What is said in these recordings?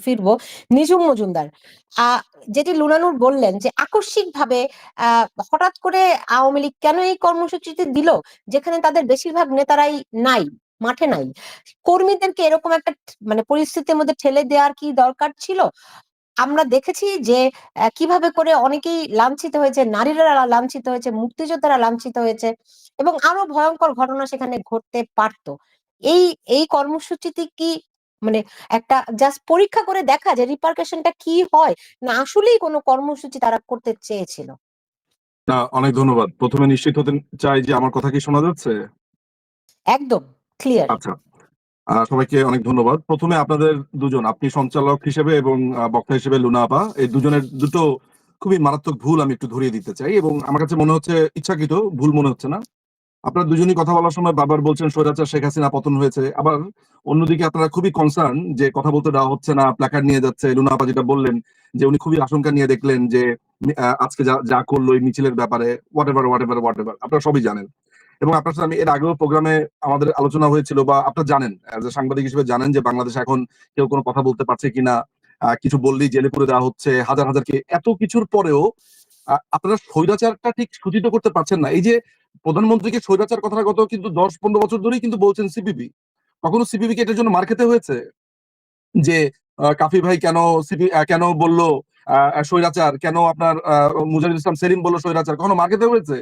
ফিরবো নিঝুম মজুমদার। আহ যেটি লুনানুর বললেন যে আকস্মিকভাবে হঠাৎ করে আওয়ামী লীগ কেন এই কর্মসূচিতে দিল, যেখানে তাদের বেশিরভাগ নেতারাই নাই, মাঠে নাই। কর্মীদেরকে এরকম একটা মানে পরিস্থিতির মধ্যে ঠেলে দেওয়ার কি দরকার ছিল? আমরা দেখেছি যে কিভাবে করে অনেকেই লাঞ্ছিত হয়েছে, নারীরা লাঞ্ছিত হয়েছে, মুক্তিযোদ্ধারা লাঞ্ছিত হয়েছে, এবং আরো ভয়ঙ্কর ঘটনা সেখানে ঘটতে পারত। এই এই কর্মসূচিতে কি মানে একটা জাস্ট পরীক্ষা করে দেখা যে রিপারকেশনটা কি হয়, না আসলেই কোনো কর্মসূচি তারা করতে চেয়েছিল? না, অনেক ধন্যবাদ। প্রথমে নিশ্চিত হতে চাই যে আমার কথা কি শোনা যাচ্ছে? একদম ক্লিয়ার। আচ্ছা। সবাইকে অনেক ধন্যবাদ। প্রথমে আপনাদের দুজন, আপনি সঞ্চালক হিসেবে এবং বক্তা হিসেবে লুনা আপা, এই দুজনের দুটো খুবই মারাত্মক ভুল আমি একটু ধরিয়ে দিতে চাই, এবং আমার কাছে মনে হচ্ছে ইচ্ছাকৃত ভুল মনে হচ্ছে না। আপনারা দুজনই কথা বলার সময় বারবার বলছেন স্বৈরাচার শেখ হাসিনা পতন হয়েছে, আবার অন্যদিকে আপনারা খুবই কনসার্ন যে কথা বলতে দেওয়া হচ্ছে না, প্ল্যাকার্ড নিয়ে যাচ্ছে। লুনা আপা যেটা বললেন যে উনি খুবই আশঙ্কা নিয়ে দেখলেন যে আজকে যা যা করলো এই মিছিলের ব্যাপারে, what ever what ever what ever, আপনারা সবই জানেন। এবং আপনার সাথে আমি এর আগেও প্রোগ্রামে আমাদের আলোচনা হয়েছিল, বা আপনারা জানেন, অ্যাজ এ সাংবাদিক হিসেবে জানেন যে বাংলাদেশে এখন কেউ কোনো কথা বলতে পারছে কিনা, কিছু বললেই জেলে পুরে দেওয়া হচ্ছে, হাজার হাজার কে। এত কিছুর পরেও আপনারা স্বৈরাচারটা ঠিক সূচিত করতে পারছেন না। এই যে প্রধানমন্ত্রীকে স্বৈরাচার কথাটা গত কিন্তু 10-15 বছর ধরেই কিন্তু বলছেন সিপিবি। কখনো সিপিবি কে এটার জন্য মার খেতে হয়েছে যে কাফি ভাই কেন কেন বললো স্বৈরাচার, কেন আপনার মুজাহিদুল ইসলাম সেলিম বললো স্বৈরাচার, কখনো মার খেতে হয়েছে?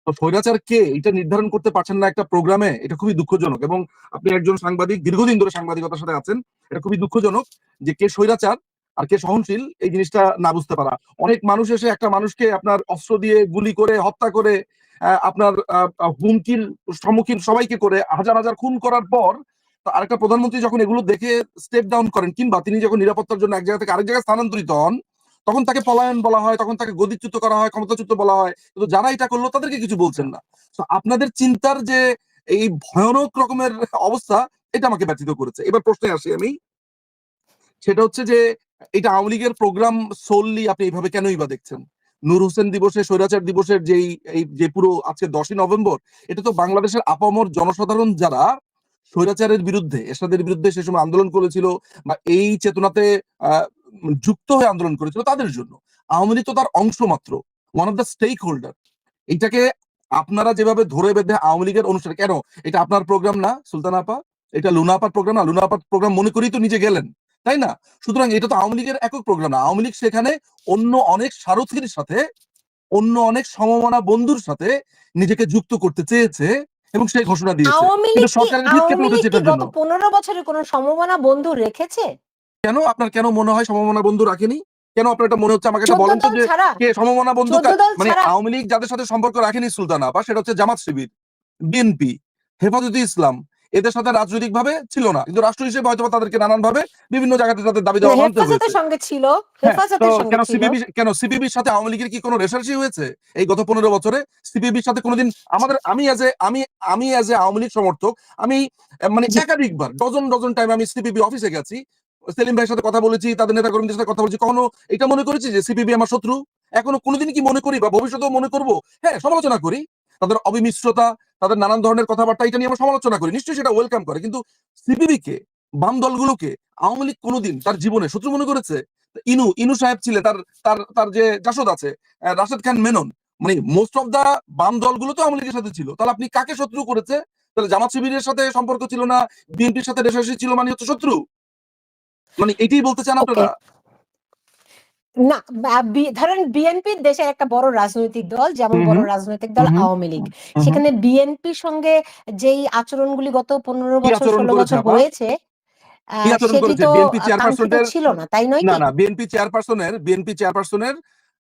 তো স্বৈরাচার কে এটা নির্ধারণ করতে পারছেন না একটা প্রোগ্রামে, এটা খুবই দুঃখজনক। এবং আপনি একজন সাংবাদিক, দীর্ঘদিন ধরে সাংবাদিকতার সাথে আছেন, এটা খুবই দুঃখজনক যে কে স্বৈরাচার আর কে সহনশীল এই জিনিসটা না বুঝতে পারা। অনেক মানুষ এসে একটা মানুষকে আপনার অস্ত্র দিয়ে গুলি করে হত্যা করে, আপনার হুমকির সম্মুখীন সবাইকে করে, হাজার হাজার খুন করার পর আরেকটা প্রধানমন্ত্রী যখন এগুলো দেখে স্টেপ ডাউন করেন, কিংবা তিনি যখন নিরাপত্তার জন্য এক জায়গা থেকে আরেক জায়গায় স্থানান্তরিত হন, তখন তাকে পলায়ন বলা হয়, তখন তাকে গদিচ্যুত করা হয়, ক্ষমতাচ্যুত বলা হয়। কিন্তু যারা এটা করলো তাদেরকে কিছু বলছেন না। তো আপনাদের চিন্তার যে এই ভয়ানক রকমের অবস্থা, এটা আমাকে ব্যথিত করেছে। এবার প্রশ্নে আসি আমি, সেটা হচ্ছে যে এটা আওয়ামী লীগের প্রোগ্রাম সোললি আপনি এইভাবে কেনই বা দেখছেন? নূর হোসেন দিবসে, স্বৈরাচার দিবসের এই যে পুরো আজকে 10ই নভেম্বর, এটা তো বাংলাদেশের আপামর জনসাধারণ যারা স্বৈরাচারের বিরুদ্ধে, এরশাদের বিরুদ্ধে সে সময় আন্দোলন করেছিল, বা এই চেতনাতে আহ যুক্ত হয়ে আন্দোলন করেছিল, তাদের জন্য। আওয়ামী লীগ তো তার অংশ মাত্র, one of the stakeholder. এইটাকে আপনারা যেভাবে ধরে বেঁধে আওয়ামী লীগের অনুষ্ঠান, কেন এটা আপনার প্রোগ্রাম না সুলতানা আপা? এটা লুনা আপার প্রোগ্রাম না? লুনা আপার প্রোগ্রাম মনে করেই তো নিজে গেলেন, তাই না? সুতরাং এটা তো আওয়ামী লীগের একক প্রোগ্রাম না। আওয়ামী লীগ সেখানে অন্য অনেক সারথীর সাথে, অন্য অনেক সমমনা বন্ধুর সাথে নিজেকে যুক্ত করতে চেয়েছে, এবং সেই ঘোষণা দিয়েছে। কিন্তু সরকারের ভিত কেঁপে উঠেছে এটার গত জন্য। 15 বছরে কোনো সমমনা বন্ধু রেখেছে? কেন আপনার কেন মনে হয় সমমনা বন্ধু রাখেনি? কেন আপনার এটা মনে হচ্ছে? আমাকে এটা 14 বলেন তো দল যে ছাড়া, কে সমমনা বন্ধু 14 দল মানে ছাড়া। আওয়ামী লীগ যাদের সাথে সম্পর্ক রাখেনি সুলতানা আপা, সেটা হচ্ছে জামাত শিবির, বিএনপি, হেফাজতে ইসলাম। এদের সাথে রাজনৈতিক ভাবে ছিল না, কিন্তু রাষ্ট্র হিসেবে হয়তো তাদেরকে নানান ভাবে বিভিন্ন জায়গাতে তাদের দাবি না, দেওয়া মানতে হয়েছে। হেফাজতের সঙ্গে ছিল, হ্যাঁ, তো হেফাজতের সঙ্গে ছিল। কেন সিপিবির সাথে আওয়ামী লীগের কি কোনো রেশারেশি হয়েছে এই গত 15 বছরে? সিপিবির সাথে কোনোদিন আমাদের, আমি অ্যাজ এ আওয়ামী লীগ সমর্থক, আমি মানে জি। একাধিকবার ডজন ডজন টাইম আমি সিপিবি অফিসে গেছি, সেলিম ভাইয়ের সাথে কথা বলেছি, তাদের নেতা কর্মীদের সাথে কথা বলেছি। কখনো এটা মনে করেছি যে সিপিবি আমার শত্রু? এখনো কোনোদিন কি মনে করি, বা ভবিষ্যতেও মনে করব? হ্যাঁ, সমালোচনা করি তাদের অবিমিশ্রতা, তাদের নানান ধরনের কথাবার্তা, এটা নিয়ে আমরা সমালোচনা করি, নিশ্চয়ই সেটা ওয়েলকাম করে। কিন্তু সিপিবি কে, বাম দলগুলোকে আওয়ামী লীগ কোনোদিন তার জীবনে শত্রু মনে করেছে? ইনু সাহেব ছিলেন, তার তার তার যে জাসদ আছে, রাশেদ খান মেনন, মানে মোস্ট অফ দা বাম দলগুলো তো আওয়ামী লীগের সাথে ছিল। তাহলে আপনি কাকে শত্রু করেছে? তাহলে জামাত শিবিরের সাথে সম্পর্ক ছিল না, বিএনপির সাথে রেশারেশি ছিল, মানে হচ্ছে শত্রু? মানে এটাই বলতে চান ওকে। আপনারা? না, ধরেন বিএনপি দেশের একটা বড় রাজনৈতিক দল, যেমন হুম বড় হুম রাজনৈতিক দল হুম হুম আওয়ামী লীগ। হুম হুম। সেখানে বিএনপির সঙ্গে যেই আচরণগুলি গত 15 কি বছর আচরণ 16 করেছে বছর আপা? হয়েছে, কি আচরণ সেটি করেছে? তো বিএনপি কাঙ্ক্ষিত চেয়ারপারসনের, ছিল না, তাই নয় না কি? না, বিএনপি চেয়ারপারসনের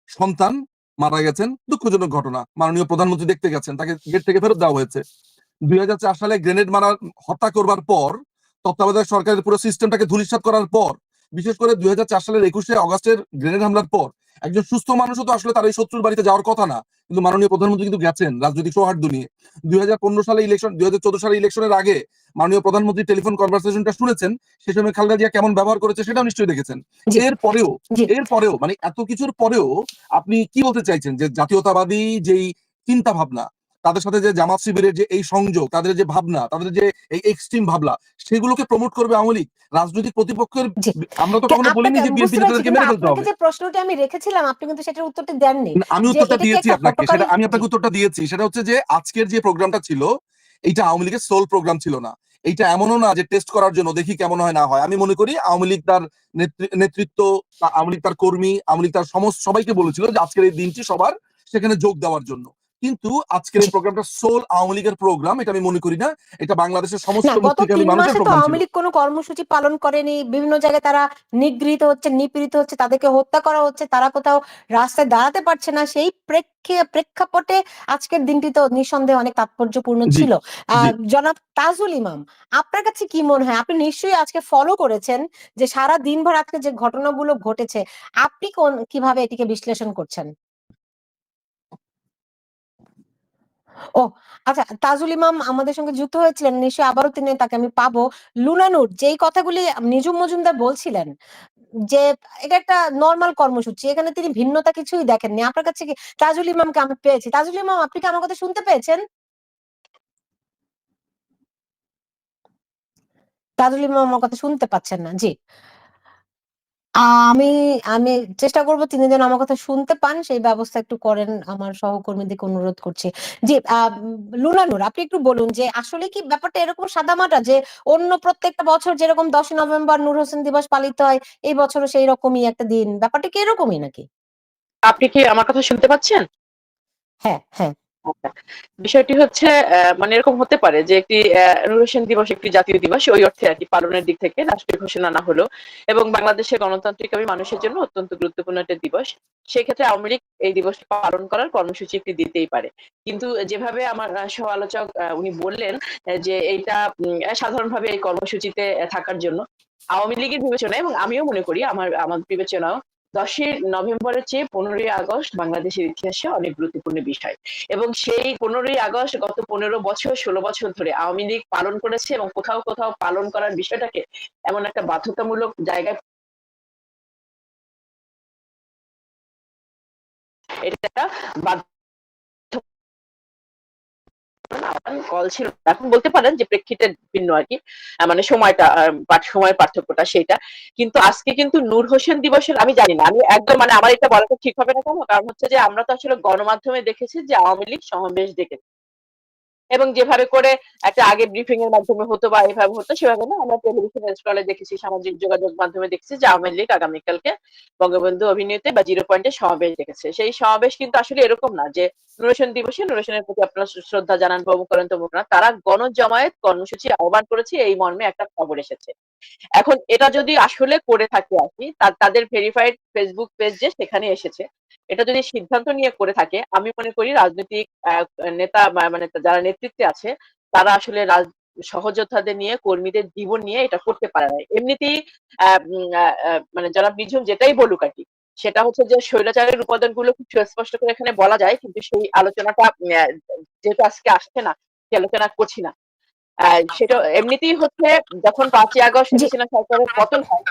সন্তান মারা গেছেন, দুঃখজনক ঘটনা। মাননীয় প্রধানমন্ত্রী দেখতে গেছেন, তাকে গেট থেকে ফেরত দেওয়া হয়েছে। 2004 সালে গ্রেনেড মারার, হত্যা করবার পর, তত্ত্বাবধায়ক সরকারের পুরো সিস্টেমটাকে ধূলিসাৎ করার পর, বিশেষ করে 2004 সালের 21শে আগস্টের গ্রেনেড হামলার পর, একজন সুস্থ মানুষও তো আসলে তার এই শত্রুর বাড়িতে যাওয়ার কথা না, কিন্তু মাননীয় প্রধানমন্ত্রী কিন্তু গেছেন রাজনৈতিক সৌহার্দ্য নিয়ে। 2014 সালে ইলেকশনের আগে মাননীয় প্রধানমন্ত্রী টেলিফোন কনভারসেশনটা শুনেছেন, সে সময় খালেদা জিয়া কেমন ব্যবহার করেছে সেটাও নিশ্চয়ই দেখেছেন। জি। এরপরেও, জি। মানে এত কিছুর পরেও আপনি কি বলতে চাইছেন? যে জাতীয়তাবাদী যেই চিন্তা ভাবনা, তাদের সাথে যে জামাত শিবিরের যে এই সংযোগ, তাদের যে ভাবনা, তাদের যে এই এক্সট্রিম ভাবনা, সেগুলোকে প্রমোট করবে আওয়ামী লীগ। রাজনৈতিক প্রতিপক্ষের জি, আমরা তো কখনো বলিনি আপনাকে যে বিএনপি বুঝতে পারছি, নেতাদেরকে কিন্তু মেরে ফেলতে আপনাকে হবে। যে প্রশ্নটি আমি রেখেছিলাম আপনি কিন্তু সেটার উত্তরটি দেননি, আমি যে উত্তরটা এটা কি দিয়েছি একটা আপনাকে, হঠকারী। সেটা আমি জি, আপনাকে উত্তরটা দিয়েছি। সেটা হচ্ছে যে আজকের যে প্রোগ্রামটা ছিল, এইটা আওয়ামী লীগের সোল প্রোগ্রাম ছিল না। এইটা এমনও না যে টেস্ট করার জন্য দেখি কেমন হয় না হয়। আমি মনে করি আওয়ামী লীগ তার নেতৃত্ব, আওয়ামী লীগ তার কর্মী, আওয়ামী লীগ তার সমস্ত সবাইকে বলেছিল যে আজকের এই দিনটি সবার সেখানে যোগ দেওয়ার জন্য। কিন্তু আজকের জি। এই প্রোগ্রামটা সোল আওয়ামী লীগের প্রোগ্রাম, এটা আমি মনে করি না। এটা বাংলাদেশের না, সমস্ত গত মুক্তিকামী ৩ মানুষের মাসে তো প্রোগ্রাম ছিল। আওয়ামী লীগ কোনো কর্মসূচি পালন করেনি। বিভিন্ন জায়গায় তারা নিগৃহীত হচ্ছে, নিপীড়িত হচ্ছে, তাদেরকে হত্যা করা হচ্ছে। তারা কোথাও রাস্তায় দাঁড়াতে পারছে না। সেই প্রেক্ষাপটে আজকের দিনটি তো নিঃসন্দেহে অনেক তাৎপর্যপূর্ণ জি, ছিল। জি। জনাব তাজুল ইমাম, আপনার কাছে কি মনে হয়? আপনি নিশ্চয়ই আজকে ফলো করেছেন যে সারা দিনভর আজকে যে ঘটনাগুলো ঘটেছে, আপনি কিভাবে এটিকে বিশ্লেষণ করছেন? ও আচ্ছা, তাজুল ইমাম আমাদের সঙ্গে যুক্ত হয়েছিলেন। নিশ্চয়ই আবারও তাকে আমি পাবো। লুনানুর যেই কথাগুলি নিজুম মজুমদার বলছিলেন যে এটা একটা নরমাল কর্মসূচি। এখানে তিনি ভিন্নতা কিছুই দেখেননি। আপনার কাছে কি তাজুল ইমামকে আমি পেয়েছি। তাজুল ইমাম, আপনি কি আমার কথা শুনতে পেয়েছেন? তাজুল ইমাম আমার কথা শুনতে পাচ্ছেন না। জি। আমি আমি চেষ্টা করব তিনি যেন আমার কথা শুনতে পান সেই ব্যবস্থা একটু করেন, আমার সহকর্মীদেরকে অনুরোধ করছি। জি, লুনানুর, আপনি একটু বলুন যে আসলে কি ব্যাপারটা এরকম সাদামাটা যে অন্য প্রত্যেকটা বছর যেরকম ১০ই নভেম্বর নূর হোসেন দিবস পালিত হয়, এই বছরও সেই রকমই একটা দিন। ব্যাপারটা কি এরকমই নাকি? আপনি কি আমার কথা শুনতে পাচ্ছেন? হ্যাঁ, হ্যাঁ। আচ্ছা। বিষয়টি হচ্ছে মানে এরকম হতে পারে যে একটি নূর হোসেন দিবস একটি জাতীয় দিবস ওই অর্থে আরকি পালনের দিক থেকে রাষ্ট্রীয় ঘোষণা না হলেও, এবং বাংলাদেশের গণতান্ত্রিকামী মানুষের জন্য অত্যন্ত গুরুত্বপূর্ণ একটা দিবস। সেক্ষেত্রে আওয়ামী লীগ এই দিবসটি পালন করার কর্মসূচি একটি দিতেই পারে। কিন্তু যেভাবে আমার সহ আলোচক উনি বললেন যে এইটা সাধারণভাবে এই কর্মসূচিতে থাকার জন্য আওয়ামী লীগের বিবেচনায়, এবং আমিও মনে করি আমার বিবেচনাও ১০ই নভেম্বরের চেয়ে ১৫ই আগস্ট বাংলাদেশের ইতিহাসে অনেক গুরুত্বপূর্ণ বিষয়। এবং সেই ১৫ই আগস্ট গত ১৫ বছর ১৬ বছর ধরে আওয়ামী লীগ পালন করেছে, এবং কোথাও কোথাও পালন করার বিষয়টাকে এমন একটা বাধ্যতামূলক জায়গায়, এটা একটা বাধ্য কল ছিল। এখন বলতে পারেন যে প্রেক্ষিতে ভিন্ন আরকি। মানে সময়টা সময়ের পার্থক্যটা সেইটা। কিন্তু আজকে কিন্তু নূর হোসেন দিবসের আমি জানি না। আমি একদম মানে আমার এটা বলাটা ঠিক হবে না কেন? কারণ হচ্ছে যে আমরা তো আসলে গণমাধ্যমে দেখেছি যে আওয়ামী লীগ সমাবেশ ডেকেছে। এবং যেভাবে করে একটা আগে ব্রিফিং এর মাধ্যমে হতো বা এভাবে হতো সেভাবে না, আমরা টেলিভিশনের স্ক্রলে দেখেছি, সামাজিক যোগাযোগ মাধ্যমে দেখছি যে আওয়ামী লীগ আগামীকালকে বঙ্গবন্ধু অভিনীতে বা জিরো পয়েন্টে সমাবেশ ডেকেছে। সেই সমাবেশ কিন্তু আসলে এরকম না যে নূর হোসেন দিবসে নূর হোসেনের প্রতি আপনারা শ্রদ্ধা জানান বা অমুক করেন তমুক না, তারা গণজমায়েত কর্মসূচি আহ্বান করেছে, এই মর্মে একটা খবর এসেছে। এখন এটা যদি আসলে করে থাকে আরকি, তাদের ভেরিফাইড ফেসবুক পেজ যে সেখানে এসেছে। এটা যদি সিদ্ধান্ত নিয়ে করে থাকে, আমি মনে করি রাজনৈতিক নেতা মানে যারা নেতৃত্বে আছে তারা আসলে সহযোদ্ধাদের নিয়ে, কর্মীদের জীবন নিয়ে এটা করতে পারে না। এমনিতেই মানে যারা নিঝুম যেটাই বলুক আরকি, সেটা হচ্ছে যে স্বৈরাচারের উপাদানগুলো খুব সুস্পষ্ট করে এখানে বলা যায়, কিন্তু সেই আলোচনাটা যেহেতু আজকে আসছে না, সে আলোচনা করছি না। সেটা এমনিতেই হচ্ছে যখন ৫ই আগস্ট শেখ জি, হাসিনা সরকারের পতন হয়,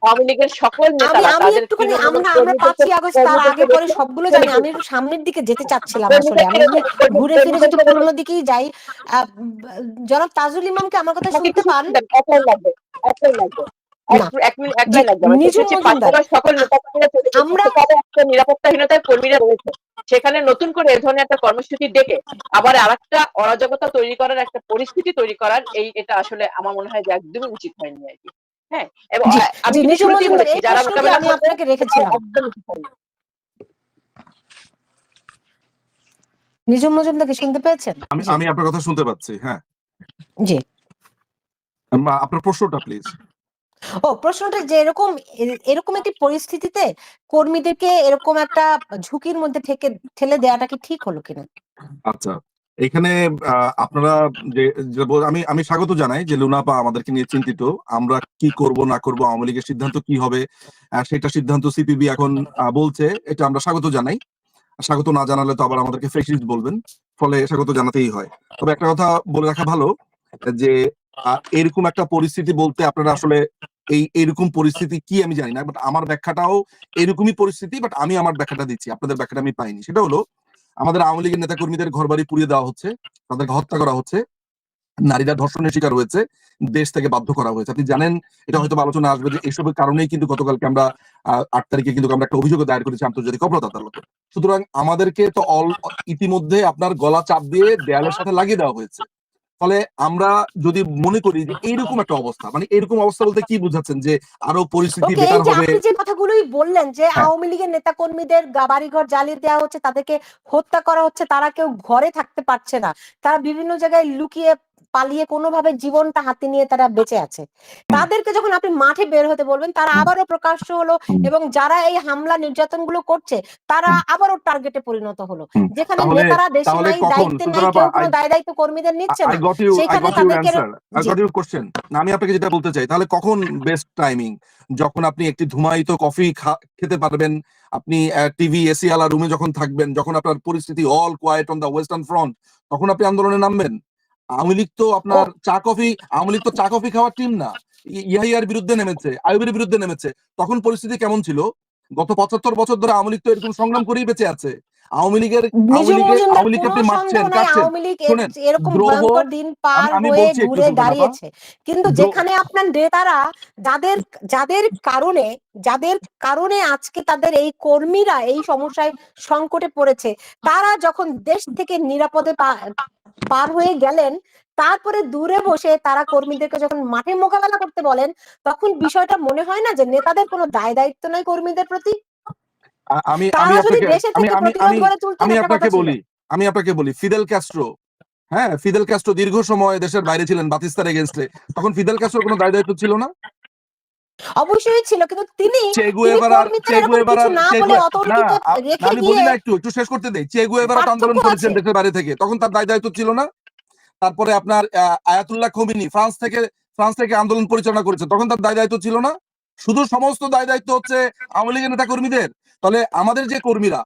আওয়ামী লীগের সকল আমি নেতারা আমি তাদের একটুখানি, তৃণমূলের আমরা কর্মীদেরকে ৫ই আগস্ট তার কর্মীদেরকে আগে পরে রেখে সবগুলো চলে জানি। আমি গিয়েছে। একটু সামনের দিকে যেতে চাচ্ছিলাম আসলে। কর্মীদেরকে আমি যদি রেখে ঘুরে ফিরে যদি কর্মীদেরকে রেখে পুরোনো দিকেই যাই, আ জনাব তাজুল ইমামকে আমার কথা আমাকে শুনতে একটু পান? সময় দেন, এক লাইন লাগবে, এক লাইন লাগবে। না। এক মিনিট, এক জি, লাইন লাগবে আমার। সেটা নিঝুম হচ্ছে ৫ই মজুমদার, আগস্ট সকল আ নেতাকর্মীরা চলে গেছে। আমরা সেখানে একটা নিরাপত্তাহীনতায় কর্মীরা রয়েছে। সেখানে নতুন করে এ ধরনের একটা কর্মসূচি ডেকে আবার আরেকটা অরাজকতা তৈরি করার, একটা পরিস্থিতি তৈরি করার, এটা আসলে আমার মনে হয় যে একদমই উচিত হয়নি আরকি। হ্যাঁ? এবং জি, আমি জি, কিন্তু নিঝুম শুরুতেই মজুমদার, বলেছি এই যারা প্রশ্নটি মোকাবেলা আমি করবে আপনাকে এটা রেখেছিলাম। একদম উচিত হয়নি। নিঝুম মজুমদারকে শুনতে পেয়েছেন? আমি জি, আমি আপনার কথা শুনতে পাচ্ছি। হ্যাঁ। জি। আপনার প্রশ্নটা প্লিজ। প্রশ্নটা যে এরকম এরকম একটি পরিস্থিতিতে কর্মীদেরকে এরকম একটা ঝুঁকির মধ্যে ঠেলে দেওয়াটা কি ঠিক হলো কিনা? আচ্ছা। এখানে আপনারা যে আমি আমি স্বাগত জানাই যে লুনা আপা আমাদেরকে নিয়ে চিন্তিত। আমরা কি করব না করব, আওয়ামী লীগের সিদ্ধান্ত কি হবে, সেটা সিদ্ধান্ত সিপিবি এখন বলছে। এটা আমরা স্বাগত জানাই। স্বাগত না জানালে তো আবার আমাদেরকে ফ্যাসিস্ট বলবেন। ফলে স্বাগত জানাতেই হয়। তবে একটা কথা বলে রাখা ভালো যে এরকম একটা পরিস্থিতি বলতে আপনারা আসলে এরকম পরিস্থিতি কি আমি জানি না। বাট আমার ব্যাখ্যাটাও এরকমই পরিস্থিতি, বাট আমি আমার ব্যাখ্যাটা দিচ্ছি। আপনাদের ব্যাখ্যাটা আমি পাইনি। সেটা হলো আমাদের আওয়ামী লীগের নেতা কর্মীদের ঘরবাড়ি পুড়িয়ে দেওয়া হচ্ছে, তাদেরকে হত্যা করা হচ্ছে, নারীরা ধর্ষণের শিকার হয়েছে, দেশ থেকে বাধ্য করা হয়েছে। আপনি জানেন, এটা হয়তো আলোচনা আসবে যে এইসবের কারণেই কিন্তু গতকালকে আমরা 8 তারিখে কিন্তু আমরা একটা অভিযোগ দায়ের করেছি আন্তর্জাতিক অপরাধ আদালতে। সুতরাং আমাদেরকে তো ইতিমধ্যে আপনার গলা চাপ দিয়ে দেয়ালের সাথে লাগিয়ে দেওয়া হয়েছে। ফলে আমরা যদি মনে করি যে এইরকম একটা অবস্থা, মানে এরকম অবস্থা বলতে কি বুঝাচ্ছেন, যে আরো পরিস্থিতি ওকে, এই বেটার যে হবে? আপনি যে কথাগুলোই বললেন যে হ্যাঁ, আওয়ামী লীগের নেতা কর্মীদের বাড়িঘর জ্বালিয়ে দেওয়া হচ্ছে, তাদেরকে হত্যা করা হচ্ছে, তারা কেউ ঘরে থাকতে পারছে না, তারা বিভিন্ন জায়গায় লুকিয়ে পালিয়ে কোনোভাবে জীবনটা হাতে নিয়ে তারা বেঁচে আছে। তাদেরকে যখন আপনি মাঠে বের হতে বলবেন, তারা আবারও প্রকাশ্য হলো, এবং যারা এই হামলা নির্যাতনগুলো করছে তারা আবারও টার্গেটে পরিণত হলো। যেখানে তাহলে নেতারা দেশে তাহলে নাই, কখন দায়িত্বে নাই, সুতরাং কেউ কোনো দায় দায়িত্ব কর্মীদের নিচ্ছে I না, got you, I সেখানে got your তাদেরকে answer. I G got your question. না, আমি আপনাকে যেটা বলতে চাই, তাহলে কখন বেস্ট টাইমিং? যখন আপনি একটি ধুমায়িত কফি খেতে পারবেন, আপনি টিভি এসি আলা রুমে যখন থাকবেন, যখন আপনার পরিস্থিতি All Quiet on the Western Front, তখন আপনি আন্দোলনে নামবেন। আওয়ামী লীগ তো আপনার আওয়ামী লীগ তো চা কফি খাওয়ার টিম না। ইয়াহিয়ার বিরুদ্ধে নেমেছে, আইয়ুবের বিরুদ্ধে নেমেছে, তখন পরিস্থিতি কেমন ছিল? গত 75 বছর ধরে আওয়ামী লীগ তো এরকম সংগ্রাম করেই বেঁচে আছে। আওয়ামী নিজু মজুমদার, লীগকে কোনো আপনি সন্দেহ মারছেন, নাই কাটছেন। আওয়ামী লীগ শোনেন, এরকম দ্রোহ, ভয়ঙ্কর দিন পার আমি হয়ে বলছি একটু ঘুরে সুলতান আপা, দাঁড়িয়েছে, কিন্তু যেখানে আপনার নেতারা যাদের যাদের কারণে যাদের কারণে আজকে তাদের এই কর্মীরা এই সমস্যায় সংকটে পড়েছে, তারা যখন দেশ থেকে নিরাপদে পার হয়ে গেলেন, তারপরে দূরে বসে তারা কর্মীদেরকে যখন মাঠে মোকাবেলা করতে বলেন, তখন বিষয়টা মনে হয় না যে নেতাদের কোনো দায় দায়িত্ব নাই কর্মীদের প্রতি? আমি আমি তারা যদি আপনাকে দেশে আমি থেকে আমি প্রতিরোধ আমি গড়ে তুলতেন, আমি একটা আপনাকে কথা ছিল। বলি আমি আপনাকে বলি ফিদেল ক্যাস্ট্রো, হ্যাঁ, ফিদেল ক্যাস্ট্রো দীর্ঘ সময় দেশের বাইরে ছিলেন বাতিস্তার এগেনস্টে। তখন ফিদেল ক্যাস্ট্রোর কোনো দায় দায়িত্ব ছিল না? অবশ্যই ছিল, কিন্তু তিনি চে তিনি গুয়েভারার কর্মীদের চে এরকম কিছু গুয়েভারার না চে বলে গুয়ে না অথরিটিতে না, রেখে আমি বলি গিয়ে না, একটু একটু শেষ করতে দেই। চে গুয়েভারা তো পার্থক্য আন্দোলন আছে। করেছেন দেশের বাইরে থেকে, তখন তার দায় দায়িত্ব ছিল না? তারপরে আপনার আয়াতুল্লাহ খোমেনি ফ্রান্স থেকে আন্দোলন পরিচালনা করেছেন, তখন তার দায় দায়িত্ব ছিল না? শুধু সমস্ত দায় দায়িত্ব হচ্ছে আওয়ামী লীগের নেতা কর্মীদের। তাহলে আমাদের যে কর্মীরা,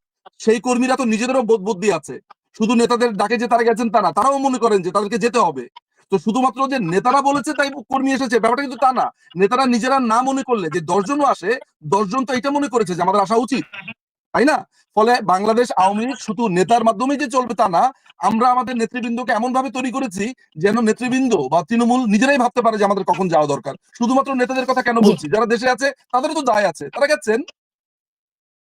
সেই কর্মীরা তো নিজেদেরও বোধ বুদ্ধি আছে। শুধু নেতাদের ডাকে যে তারা গেছেন তা না, তারাও মনে করেন যে তাদেরকে যেতে হবে। তো শুধুমাত্র যে নেতারা বলেছে তাই কর্মী এসেছে, ব্যাপারটা কিন্তু তা না। নেতারা নিজেরা না মনে করলে যে 10 জনও আসে, 10 জন তো এটা মনে করেছে যে আমাদের আসা উচিত, তাই না? ফলে বাংলাদেশ আওয়ামী লীগ শুধু নেতার মাধ্যমেই যে চলবে তা না, আমরা আমাদের নেতৃবৃন্দকে এমন ভাবে তৈরি করেছি যেন নেতৃবৃন্দ বা তৃণমূল নিজেরাই ভাবতে পারে যে আমাদের কখন যাওয়া দরকার। শুধুমাত্র নেতাদের কথা কেন জি। বলছি, যারা দেশে আছে তাদেরও তো দায় আছে, তারা গেছেন।